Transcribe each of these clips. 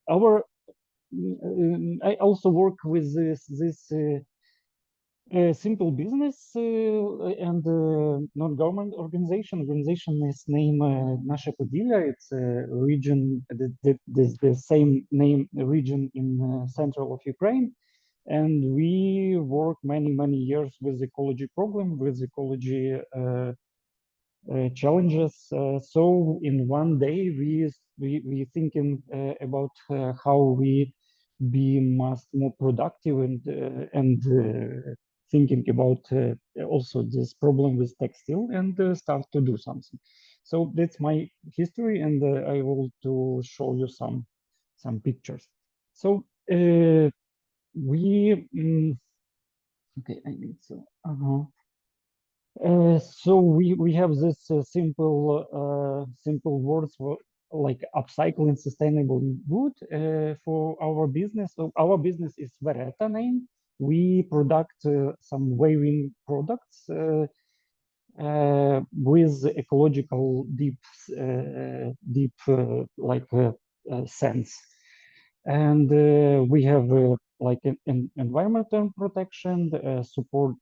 our I also work with this simple business and non-government organization. Organization is named Nasze Podillia. It's a region, the same name region in central of Ukraine. And we work many years with ecology problem, with ecology challenges. So in one day, we thinking about how we be much more productive and thinking about also this problem with textile and start to do something. So that's my history, and I will to show you some pictures. So we okay, I need to. So we have this simple words for like upcycling sustainable good for our business. So our business is VERETA name. We product some weaving products with ecological deep sense. And we have like an environmental protection, support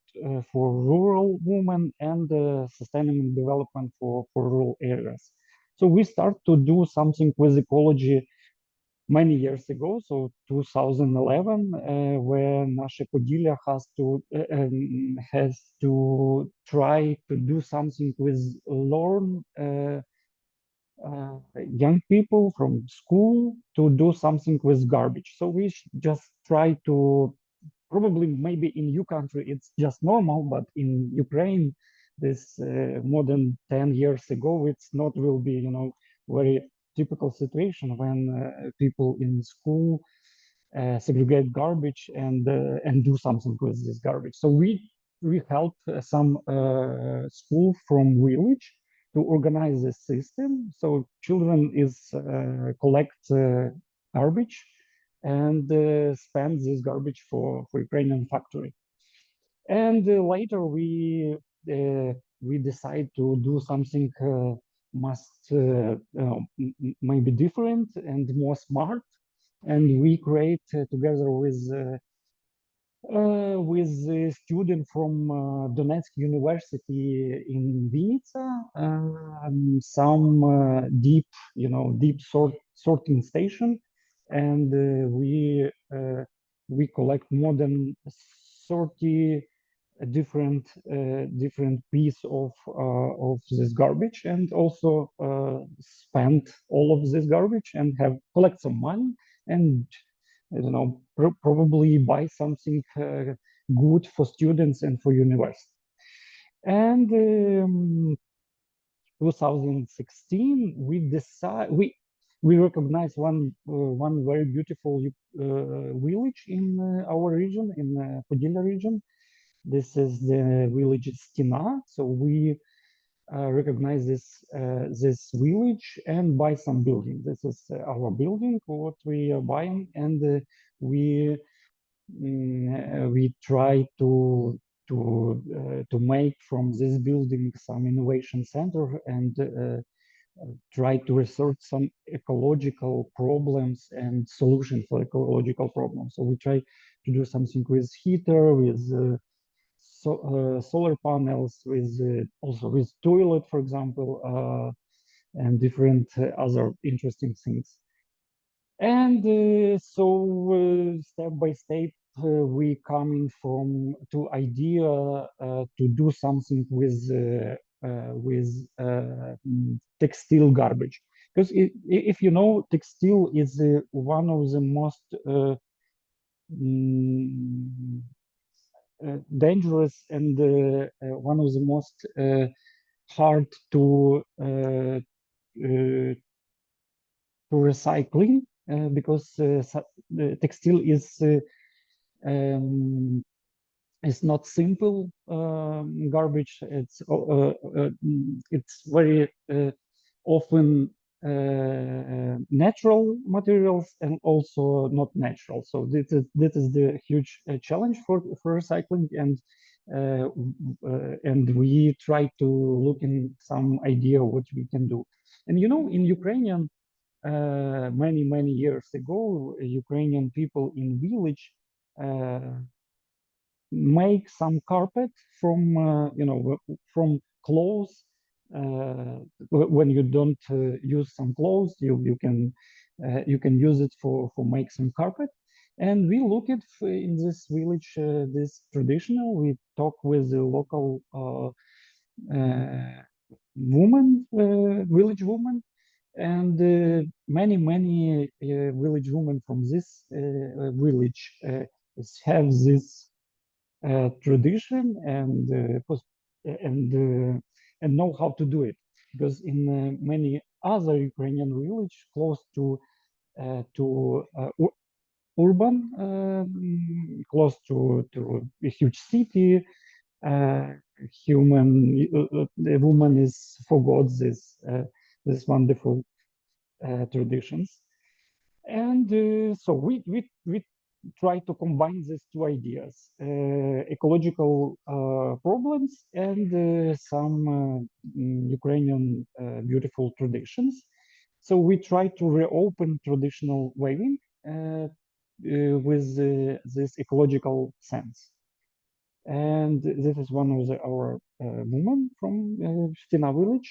for rural women, and sustainable development for rural areas. So we start to do something with ecology many years ago, so 2011, where Nasze Podillia has to try to do something with learn young people from school to do something with garbage. So we just try to, probably maybe in your country it's just normal, but in Ukraine, this more than 10 years ago, it's not will be, very typical situation when people in school segregate garbage and do something with this garbage. So we help some school from village to organize this system. So children is collect garbage and spend this garbage for Ukrainian factory. And later we decide to do something maybe different and more smart. And we create together with a student from Donetsk University in Vinnytsia, some deep sorting station, and we collect more than 30 different piece of this garbage, and also spend all of this garbage and have collect some money and I don't know, probably buy something good for students and for university. And 2016, we recognize one very beautiful village in our region, in Podillia region. This is the village Stina. So we recognize this village and buy some building. This is our building, what we are buying, and we try to make from this building some innovation center and try to research some ecological problems and solution for ecological problems. So we try to do something with heater, with solar panels, with also with toilet, for example, and different other interesting things. And so step by step, we coming from to idea to do something with textile garbage, because if you know, textile is one of the most dangerous and one of the most hard to recycling, because the textile is not simple garbage. It's very often natural materials and also not natural. So this is the huge challenge for recycling, and we try to look in some idea what we can do. And in Ukrainian, many years ago, Ukrainian people in village make some carpet from from clothes. When you don't use some clothes, you can use it for make some carpet. And we look at in this village this traditional. We talk with the local uh, woman, village woman, and many village women from this village have this tradition and know how to do it, because in many other Ukrainian village close to urban, close to a huge city, the woman is forgot this wonderful traditions. And so we try to combine these two ideas, ecological problems and some Ukrainian beautiful traditions. So we try to reopen traditional weaving with this ecological sense. And this is one of our women from Stina village.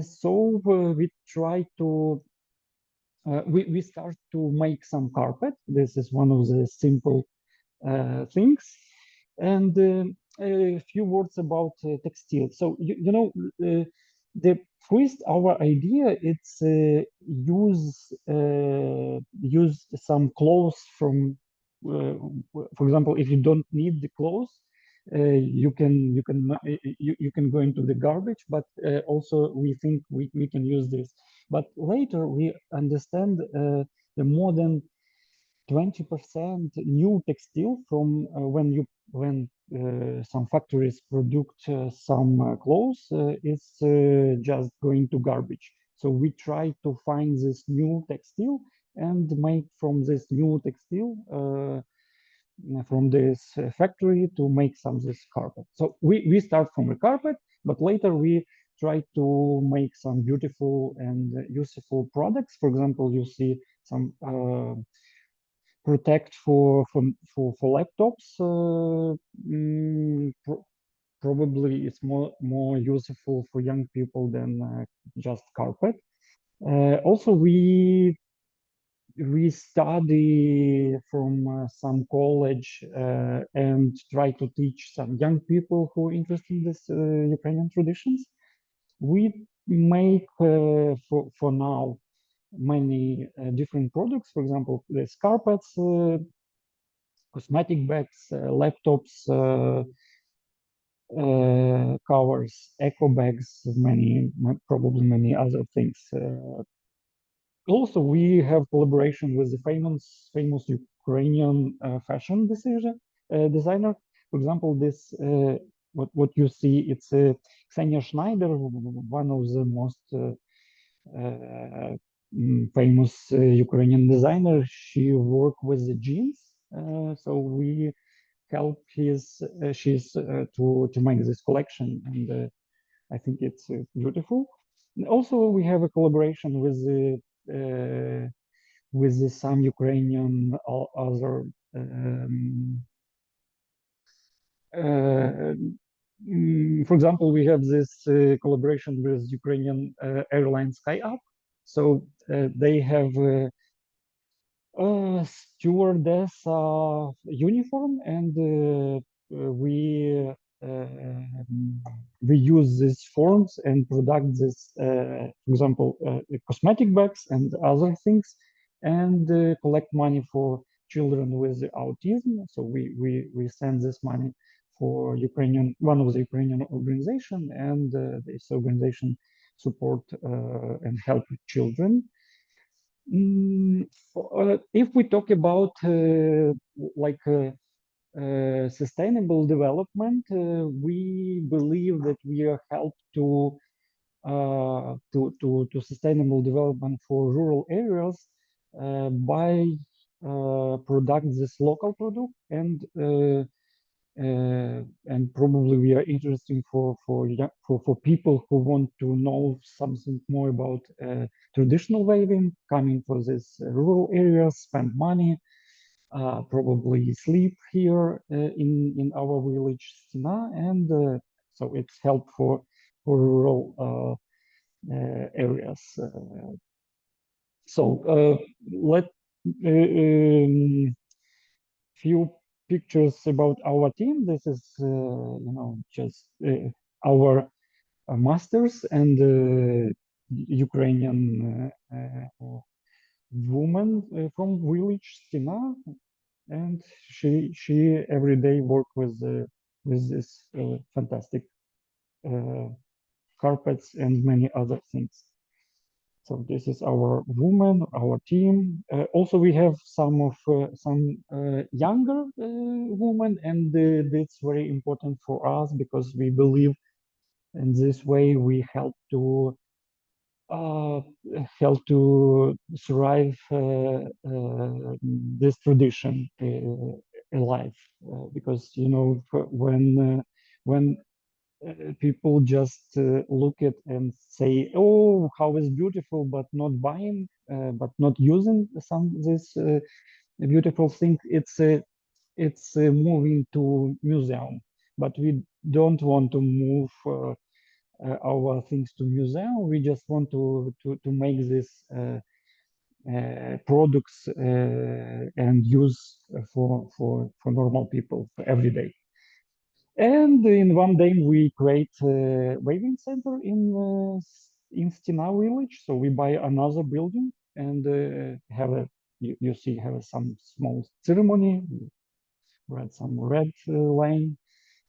So we try to we start to make some carpet. This is one of the simple things. And a few words about textile. So the first our idea it's use some clothes from for example, if you don't need the clothes, you can go into the garbage, but also we think we can use this. But later we understand the more than 20% new textile from when some factories produce some clothes is just going to garbage. So we try to find this new textile and make from this new textile from this factory to make some this carpet. So we start from a carpet, but later we try to make some beautiful and useful products. For example, you see some protect for laptops. Probably it's more useful for young people than just carpet. Also, we study from some college and try to teach some young people who are interested in this Ukrainian traditions. We make for now many different products. For example, there's carpets, cosmetic bags, laptops, covers, eco bags, probably many other things. Also, we have collaboration with the famous Ukrainian fashion designer. For example, this what you see, it's Ksenia Schneider, one of the most famous Ukrainian designer. She worked with the jeans, so we help she's to make this collection, and I think it's beautiful. And also, we have a collaboration with some Ukrainian other for example, we have this collaboration with Ukrainian airline SkyUp. So they have stewardess uniform, and we use these forms and product this, for example, cosmetic bags and other things, and collect money for children with autism. So we send this money for one of the Ukrainian organization, and this organization support and help children. If we talk about like sustainable development, we believe that we are help to sustainable development for rural areas by product this local product and and probably we are interesting for people who want to know something more about traditional waving, coming for this rural areas, spend money, probably sleep here in our village Stina, and so it's help for rural areas. So let few pictures about our team. This is just our masters and Ukrainian woman from village Stina, and she every day work with this fantastic uh, carpets and many other things. So this is our woman, our team. Also, we have some younger women, and that's very important for us because we believe in this way we uh, help to survive this tradition alive. Because when people just look at and say, "Oh, how is beautiful," but not buying, but not using some this beautiful thing. It's moving to museum, but we don't want to move our things to museum. We just want to make this products and use for normal people for every day. And in one day, we create a waving center in Stina village. So we buy another building and have a you see have some small ceremony, read some red wine.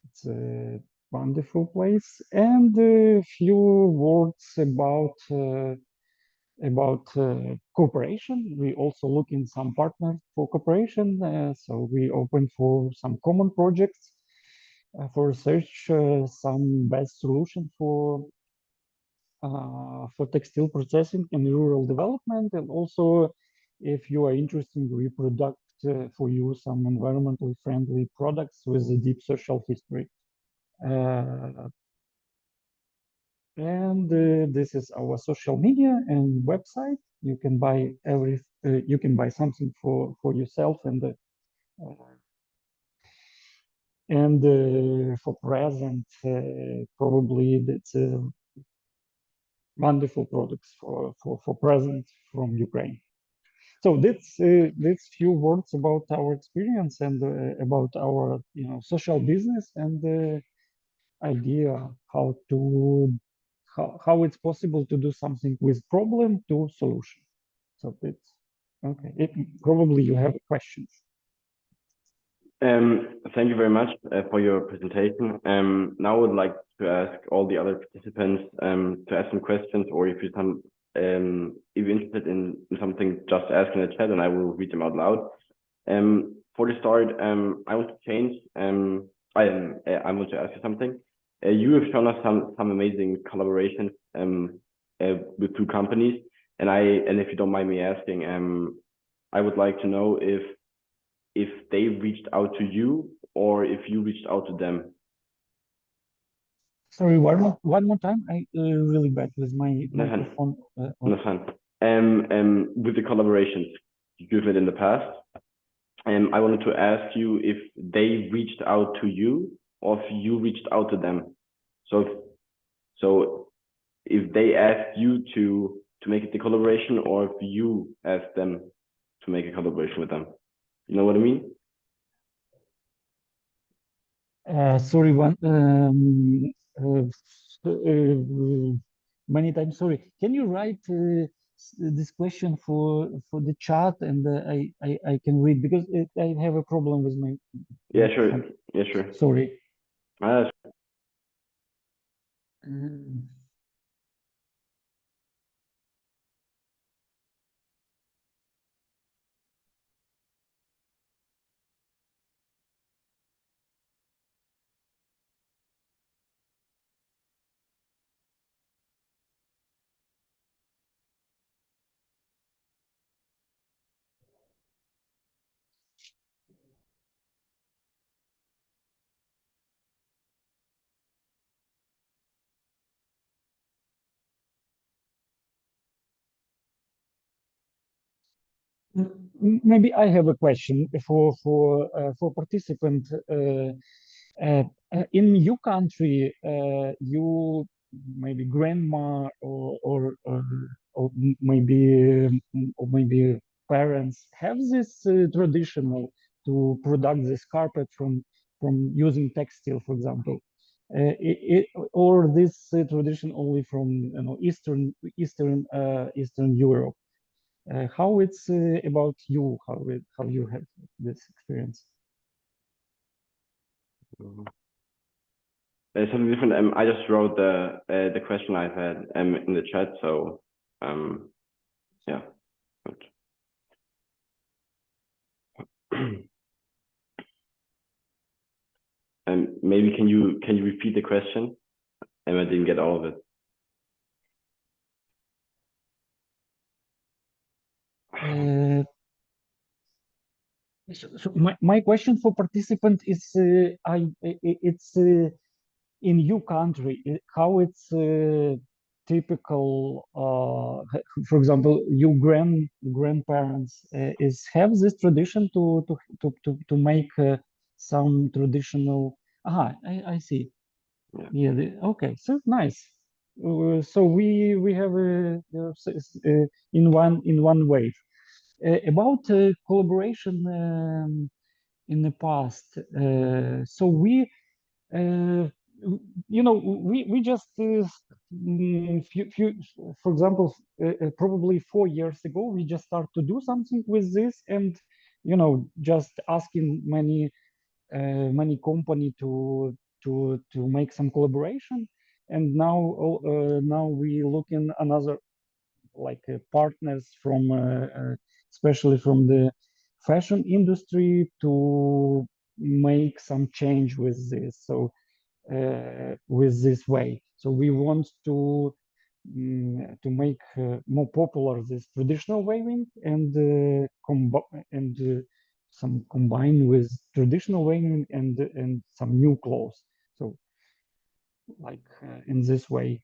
It's a wonderful place, and a few words about cooperation. We also look in some partners for cooperation. So we open for some common projects for research some best solution for textile processing and rural development, and also if you are interested, we product for you some environmentally friendly products with a deep social history. Uh, and this is our social media and website. You can buy you can buy something for yourself and for present, probably that's wonderful products for present from Ukraine. So that's few words about our experience and about our social business and the idea how it's possible to do something with problem to solution. So that's okay. Probably you have questions. Thank you very much for your presentation. Now I would like to ask all the other participants to ask some questions, or if you're interested in something, just ask in the chat and I will read them out loud. For the start, I want to change. I want to ask you something. You have shown us some amazing collaborations with two companies, and if you don't mind me asking, I would like to know if they reached out to you or if you reached out to them. Sorry, one more time. I really bad with my microphone. With the collaborations you've made in the past, I wanted to ask you if they reached out to you or if you reached out to them. So if they asked you to make the collaboration, or if you asked them to make a collaboration with them. You know what I mean? Sorry, many times. Sorry. Can you write this question for the chat, and I can read because I have a problem with my. Yeah, sure. Yeah, sure. Sorry. Maybe I have a question for participant. In your country, you maybe grandma or maybe parents have this traditional to product this carpet from using textile, for example, or this tradition only from Eastern Europe. How it's about you? How you have this experience? Something different. I just wrote the question I've had in the chat. So yeah. Good. And maybe can you repeat the question? I didn't get all of it. So my question for participant is it's in your country how it's typical for example your grandparents is have this tradition to make some traditional I see. Yeah, okay, so nice. So we have in one way about collaboration in the past. So we we just for example, probably 4 years ago, we just start to do something with this, and just asking many company to make some collaboration, and now we look in another like partners from especially from the fashion industry to make some change with this. So with this way, so we want to make more popular this traditional weaving and some combine with traditional weaving and some new clothes. So like in this way.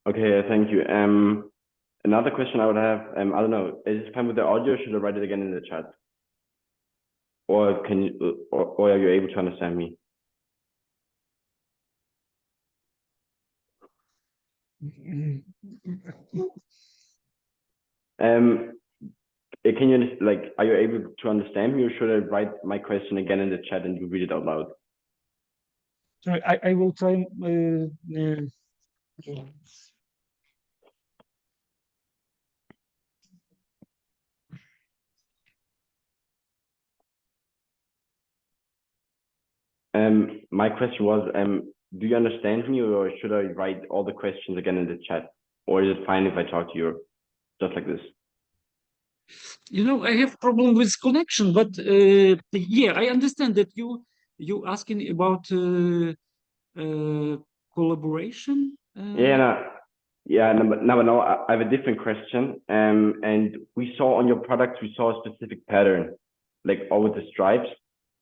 Okay, thank you. Another question I would have, I don't know, is it fine with the audio? Should I write it again in the chat? Or can you, or are you able to understand me? Can you like, are you able to understand me, or should I write my question again in the chat and you read it out loud? Sorry, I will try. My question was, do you understand me, or should I write all the questions again in the chat, or is it fine if I talk to you just like this? I have problem with connection, but yeah, I understand that you asking about collaboration. No, I have a different question. And we saw on your products, we saw a specific pattern, like all with the stripes.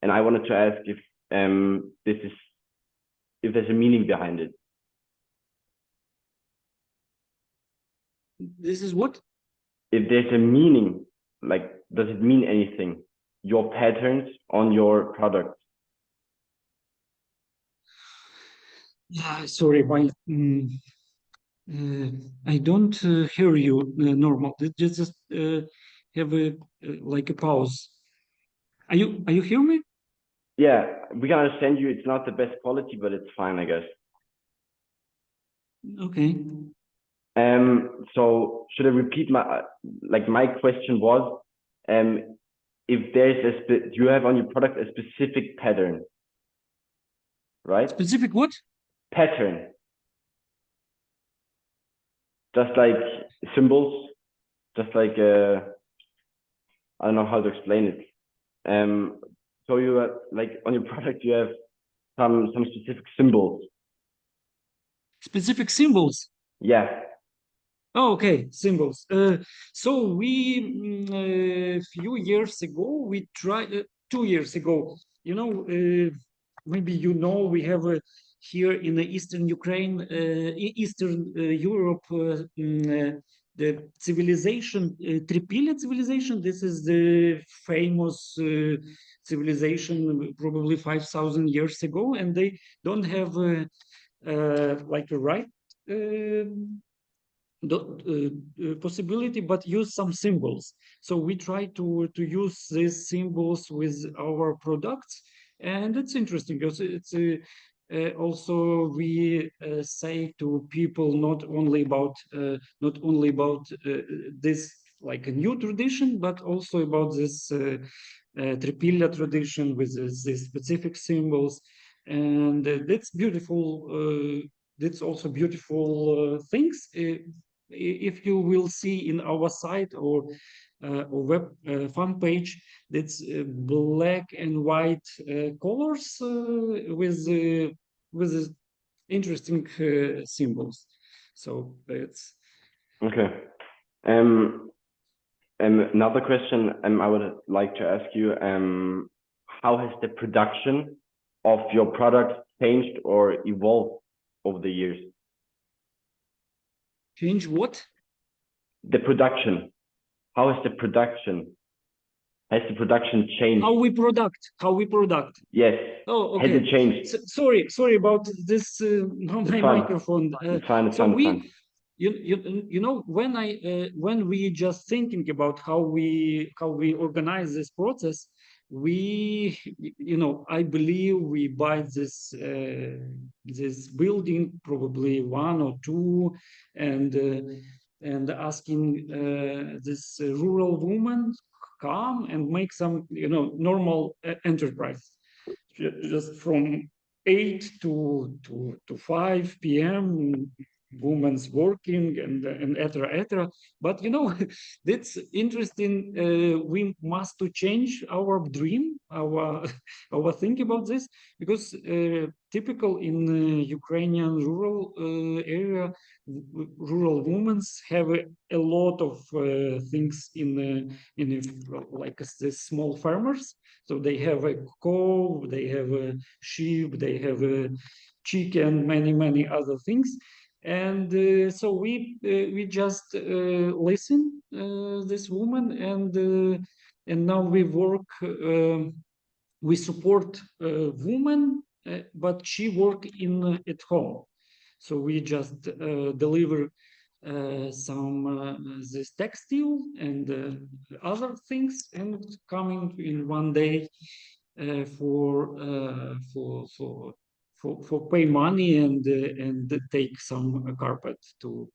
And I wanted to ask if if there's a meaning behind it. This is what? If there's a meaning, like, does it mean anything? Your patterns on your products? Yeah, sorry, I don't hear you normal. Just have a like a pause. Are you hear me? Yeah, we can understand you. It's not the best quality, but it's fine, I guess. Okay. So should I repeat my question was, if there's you have on your product a specific pattern, right? Specific what? Pattern. Just like symbols, just like I don't know how to explain it. So you have, like, on your product you have some specific symbols. Specific symbols. Yeah. Oh, okay, symbols. So we a few years ago we tried 2 years ago. Maybe we have here in the Eastern Ukraine, Eastern Europe, the civilization, Tripilya civilization. This is the famous civilization, probably 5,000 years ago, and they don't have like a right possibility, but use some symbols. So we try to use these symbols with our products, and it's interesting because it's also we say to people not only about this like a new tradition, but also about this Tripilya tradition with these specific symbols, and that's beautiful. That's also beautiful things. If you will see in our site or web fan page, that's black and white colors with interesting symbols. So it's okay. Another question I would like to ask you, how has the production of your product changed or evolved over the years? change what? The production. How has the production? Has the production changed? How we product. Yes. Oh, okay. Has it changed? Sorry about this. My microphone. It's fine. You know, when we just thinking about how we organize this process, I believe we buy this building, probably one or two, and asking this rural woman come and make some normal enterprise, just from 8 to 5 p.m. women's working and etc. But that's interesting. We must to change our dream, our our think about this, because typical in Ukrainian rural area, rural women have a lot of things in like the small farmers. So they have a cow, they have a sheep, they have a chicken, many other things. And so we just listen this woman, and now we work. We support women, but she work in at home. So we just deliver some this textile and other things, and coming in one day for pay money and take some carpet to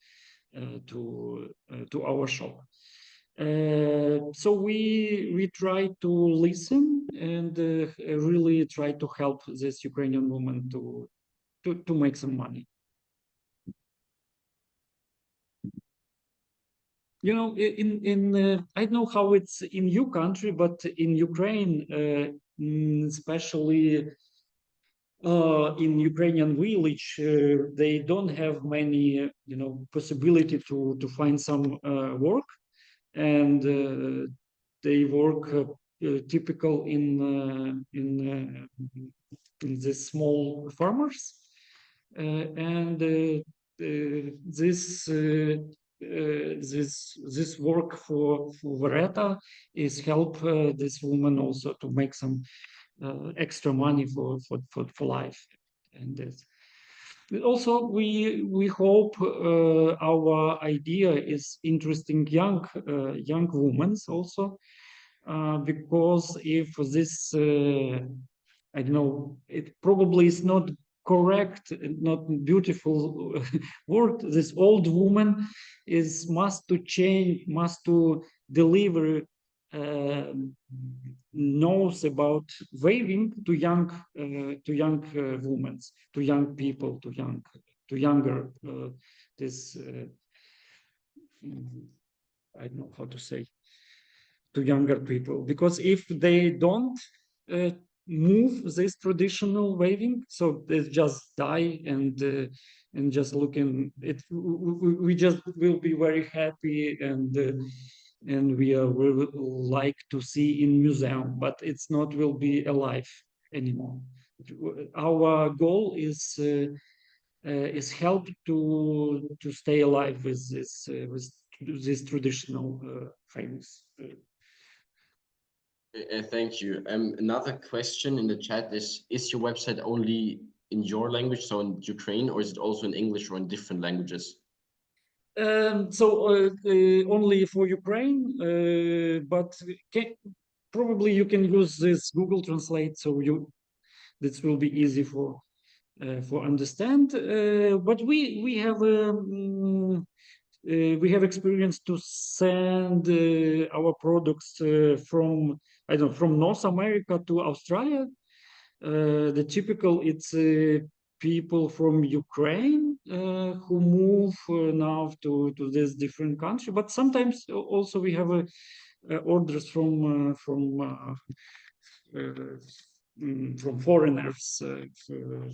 our shop. So we try to listen and really try to help this Ukrainian woman to make some money. I don't know how it's in your country, but in Ukraine, especially in Ukrainian village, they don't have many, possibility to find some work, and they work typical in the small farmers, and this work for VERETA is help this woman also to make some extra money for life. And also we hope our idea is interesting young women also, because if this I don't know, it probably is not correct, not beautiful word. This old woman must to change, must to deliver knows about waving to young women, to young people, to younger this I don't know how to say, to younger people, because if they don't move this traditional waving, so they just die and just looking it, we just will be very happy, and we will like to see in museum, but it's not will be alive anymore. Our goal is help to stay alive with this with this traditional famous. Thank you. Another question in the chat is your website only in your language, so in Ukraine, or is it also in English or in different languages? Only for Ukraine, but probably you can use this Google Translate, so this will be easy for understand. But we have experience to send our products from from North America to Australia. The typical it's people from Ukraine who move now to this different country, but sometimes also we have orders from foreigners,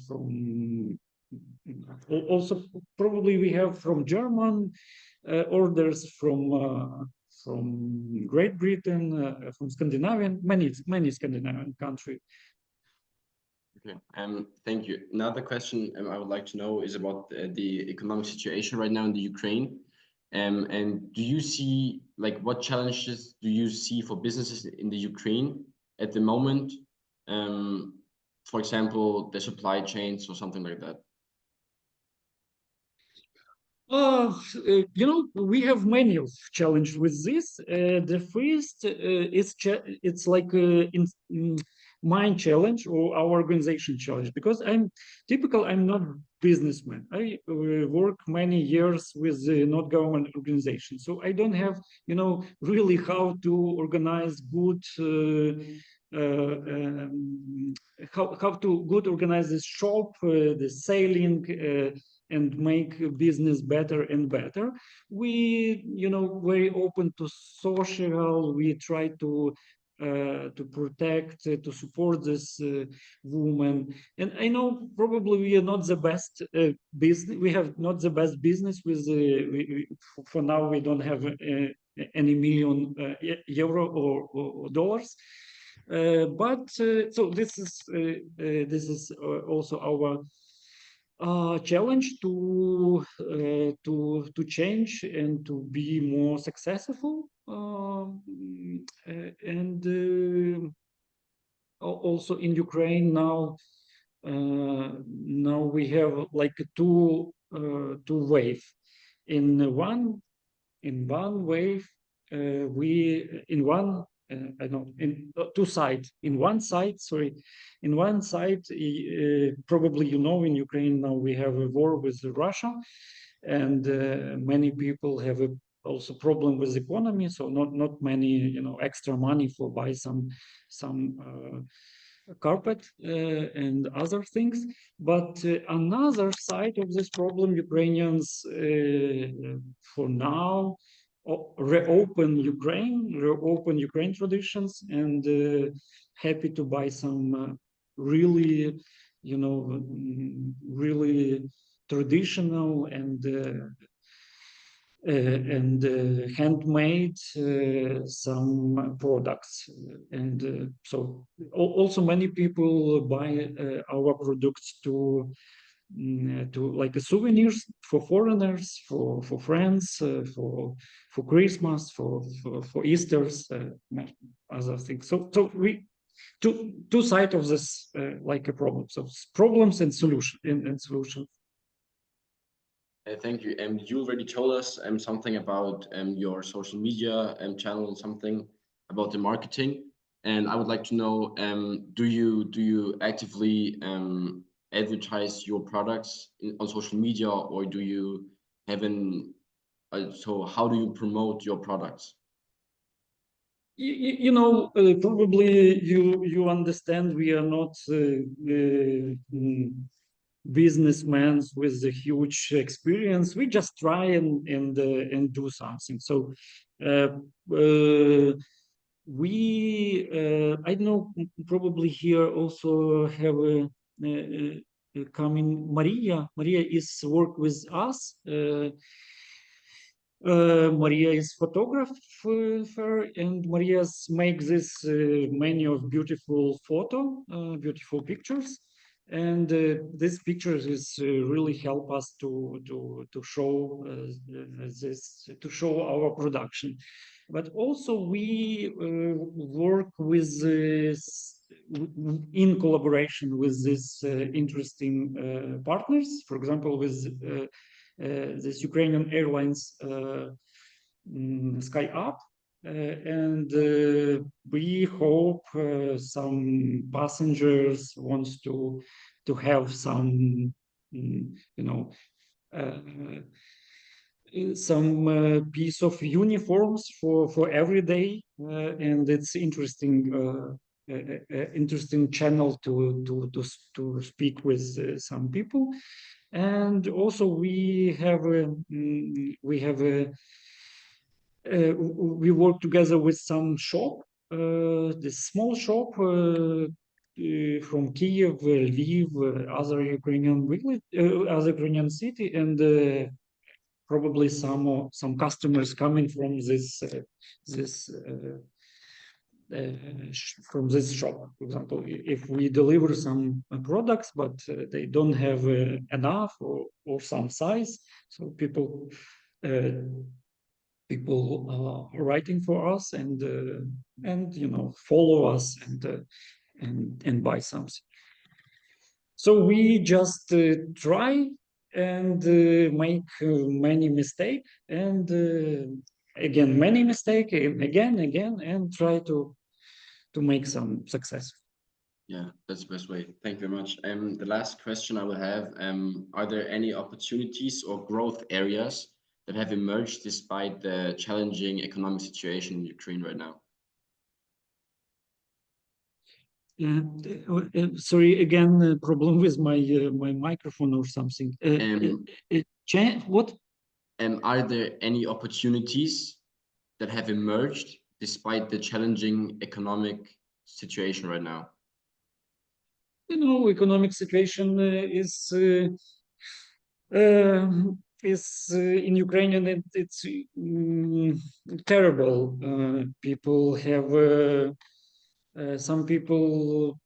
from also probably we have from German orders from Great Britain, from Scandinavian, many Scandinavian countries. Okay, thank you. Another question I would like to know is about the economic situation right now in the Ukraine. And do you see, like, what challenges do you see for businesses in the Ukraine at the moment? For example, the supply chains or something like that. We have many of challenges with this. The first it's like my challenge or our organization challenge, because I'm not businessman. I work many years with not government organizations, so I don't have really how to organize good. How to good organize this shop, the selling, and make business better and better. We, very open to social. We try to protect, to support this woman. And I know probably we are not the best business. We have not the best business with. For now, we don't have any million euro or dollars. But so this is also our challenge to change and to be more successful, and also in Ukraine now we have like two wave. In one wave in two sides. In one side, probably in Ukraine now we have a war with Russia, and many people have also problem with economy. So not many extra money for buy some carpet and other things. But another side of this problem, Ukrainians for now reopen Ukraine traditions, and happy to buy some really really traditional and handmade some products. And so also many people buy our products to like souvenirs for foreigners, for friends, for Christmas, for Easter's, other things. So we two sides of this like a problem. So problems and solutions. Thank you. You already told us something about your social media channel and something about the marketing. And I would like to know, do you actively advertise your products on social media, or do you have so how do you promote your products? Probably you understand we are not businessmen with a huge experience. We just try and do something. So I know probably here also have a coming Mariia. Mariia is work with us. Mariia is photographer, and Mariia makes this many of beautiful beautiful pictures. And this picture is really help us to show our production. But also we work with in collaboration with these interesting partners. For example, with this Ukrainian Airlines Sky Up. And we hope some passengers wants to have some, some piece of uniforms for every day, and it's interesting. Interesting channel to speak with some people, and also we have we work together with some shop, this small shop from Kiev, Lviv, other Ukrainian village, other Ukrainian city, and probably some customers coming from this from this shop. For example, if we deliver some products, but they don't have enough or some size, so people are writing for us and follow us and buy something. So we just try and make many mistakes, and again many mistakes, and again, and try to make some success. Yeah, that's the best way. Thank you very much. The last question I will have, are there any opportunities or growth areas that have emerged despite the challenging economic situation in Ukraine right now? Sorry, again, problem with my my microphone or something. What? Are there any opportunities that have emerged despite the challenging economic situation right now? Economic situation is in Ukrainian, it's terrible. People have some people,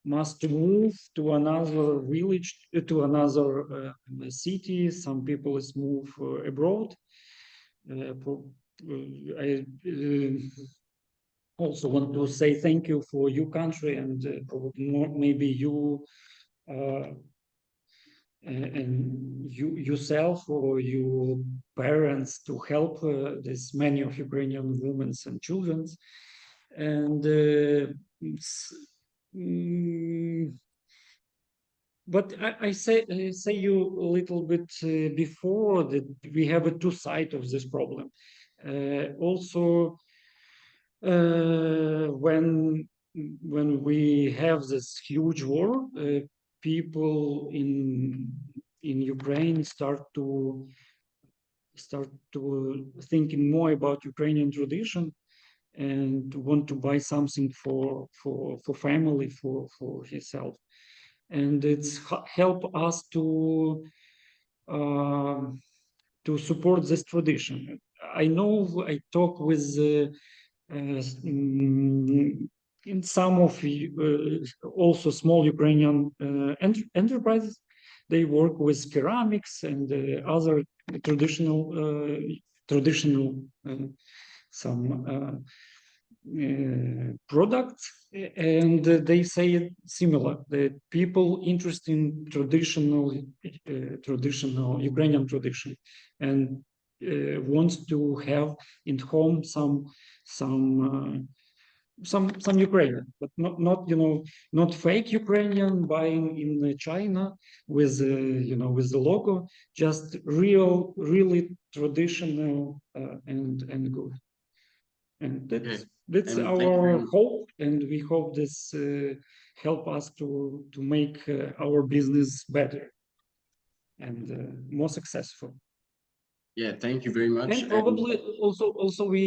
must move to another village, to another city. Some people is move abroad. I also want to say thank you for your country, and probably more, maybe you and you yourself or your parents to help this many of Ukrainian women and children. And but I say you a little bit before that we have a two sides of this problem. Also, when we have this huge war, people in Ukraine start to thinking more about Ukrainian tradition and want to buy something for family, for himself, and it's help us to support this tradition. I know I talk with in some of also small Ukrainian enterprises. They work with ceramics and other traditional some products, and they say similar. The people interested in traditional Ukrainian tradition and wants to have in home some Ukrainian, but not fake Ukrainian buying in China with with the logo, just really traditional and good. And that's our hope, and we hope this help us to make our business better and more successful. Yeah, thank you very much. And probably also we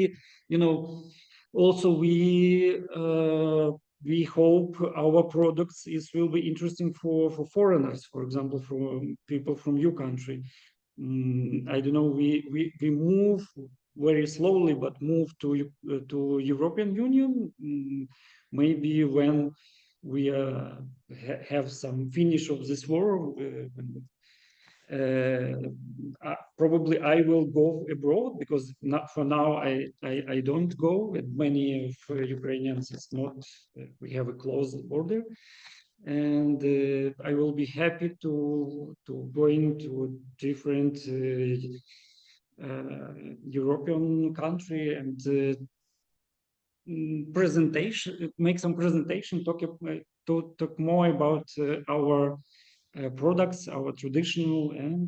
hope our products will be interesting for foreigners, for example, for people from your country. I don't know, we move very slowly, but move to European Union. Maybe when we have some finish of this war. Probably I will go abroad, because not for now I don't go, and many of Ukrainians, it's not, we have a closed border, and I will be happy to going to different European country and make some presentation, talk more about our products, our traditional, and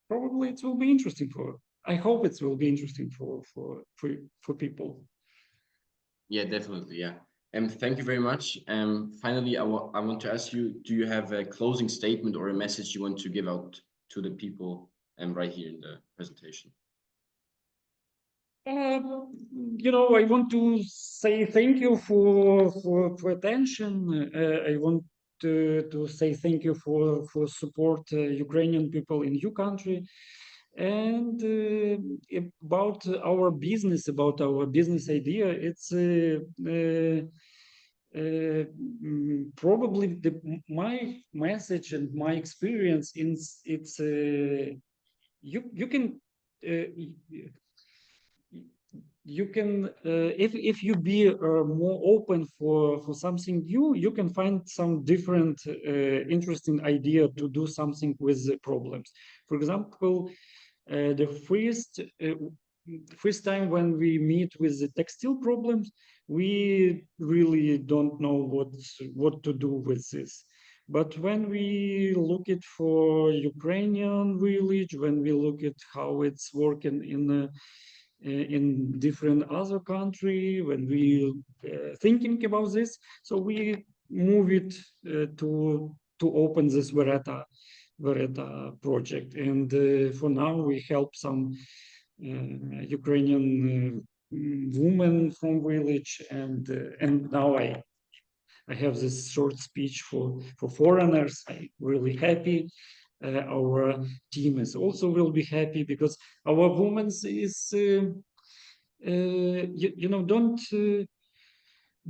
probably it will be interesting I hope it will be interesting for people. Yeah, definitely. Yeah. Thank you very much. Finally, I want to ask you, do you have a closing statement or a message you want to give out to the people right here in the presentation? I want to say thank you for attention. I want to say thank you for support Ukrainian people in your country, and about our business idea. It's probably my message and my experience in it's you can. You can if you be more open for something new, you can find some different interesting idea to do something with the problems. For example, the first time when we meet with the textile problems, we really don't know what to do with this. But when we look at for Ukrainian village, when we look at how it's working in different other country, when we thinking about this, so we move it to open this VERETA project, and for now we help some Ukrainian women from village, and now I have this short speech for foreigners. I'm really happy. Our team is also will be happy, because our women is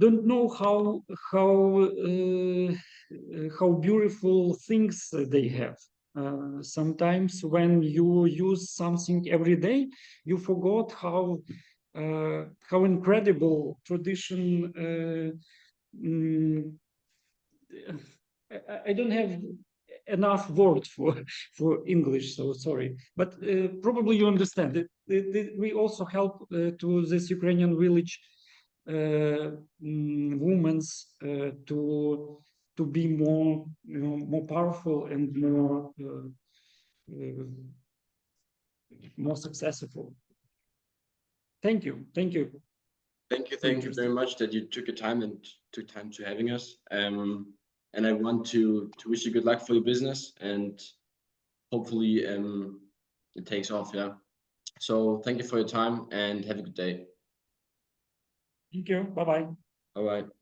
don't know how beautiful things they have. Sometimes when you use something every day, you forgot how incredible tradition. I don't have enough words for English, so sorry. But probably you understand it. We also help to this Ukrainian village women to be more more powerful and more successful. Thank you. Thank you very much that you took your time and took time to having us. And I want to wish you good luck for your business, and hopefully it takes off. Yeah. So thank you for your time and have a good day. Thank you. Bye-bye. Bye-bye.